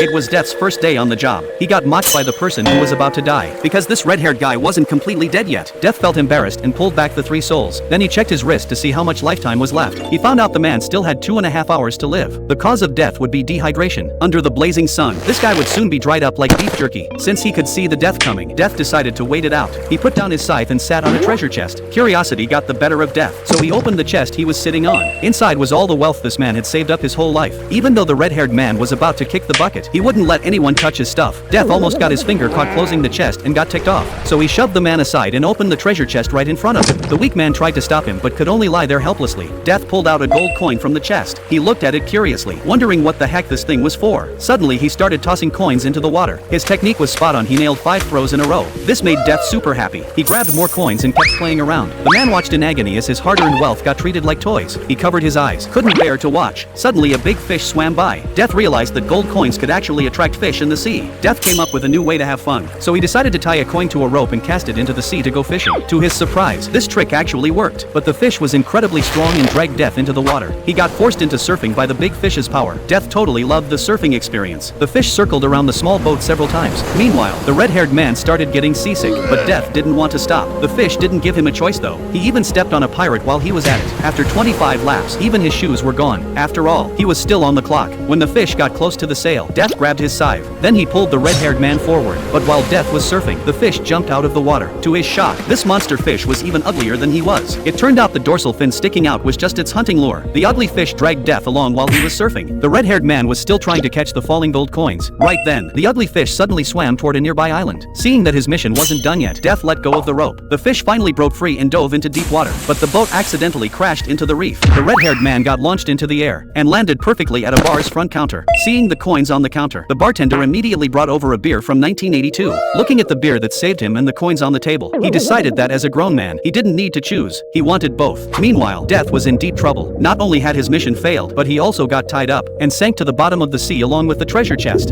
It was Death's first day on the job. He got mocked by the person who was about to die, because this red-haired guy wasn't completely dead yet. Death felt embarrassed and pulled back the 3 souls. Then he checked his wrist to see how much lifetime was left. He found out the man still had 2.5 hours to live. The cause of death would be dehydration. Under the blazing sun, this guy would soon be dried up like beef jerky. Since he could see the death coming, Death decided to wait it out. He put down his scythe and sat on a treasure chest. Curiosity got the better of Death, so he opened the chest he was sitting on. Inside was all the wealth this man had saved up his whole life. Even though the red-haired man was about to kick the bucket, he wouldn't let anyone touch his stuff. Death almost got his finger caught closing the chest and got ticked off. So he shoved the man aside and opened the treasure chest right in front of him. The weak man tried to stop him but could only lie there helplessly. Death pulled out a gold coin from the chest. He looked at it curiously, wondering what the heck this thing was for. Suddenly he started tossing coins into the water. His technique was spot on. He nailed 5 throws in a row. This made Death super happy. He grabbed more coins and kept playing around. The man watched in agony as his hard-earned wealth got treated like toys. He covered his eyes, couldn't bear to watch. Suddenly a big fish swam by. Death realized that gold coins could actually attract fish in the sea. Death came up with a new way to have fun, so he decided to tie a coin to a rope and cast it into the sea to go fishing. To his surprise, this trick actually worked, but the fish was incredibly strong and dragged Death into the water. He got forced into surfing by the big fish's power. Death totally loved the surfing experience. The fish circled around the small boat several times. Meanwhile, the red-haired man started getting seasick, but Death didn't want to stop. The fish didn't give him a choice though. He even stepped on a pirate while he was at it. After 25 laps, even his shoes were gone. After all, he was still on the clock. When the fish got close to the sail, Death grabbed his scythe. Then he pulled the red-haired man forward. But while Death was surfing, the fish jumped out of the water. To his shock, this monster fish was even uglier than he was. It turned out the dorsal fin sticking out was just its hunting lure. The ugly fish dragged Death along while he was surfing. The red-haired man was still trying to catch the falling gold coins. Right then, the ugly fish suddenly swam toward a nearby island. Seeing that his mission wasn't done yet, Death let go of the rope. The fish finally broke free and dove into deep water, but the boat accidentally crashed into the reef. The red-haired man got launched into the air and landed perfectly at a bar's front counter. Seeing the coins on the counter, the bartender immediately brought over a beer from 1982. Looking at the beer that saved him and the coins on the table, he decided that as a grown man, he didn't need to choose. He wanted both. Meanwhile, Death was in deep trouble. Not only had his mission failed, but he also got tied up and sank to the bottom of the sea along with the treasure chest.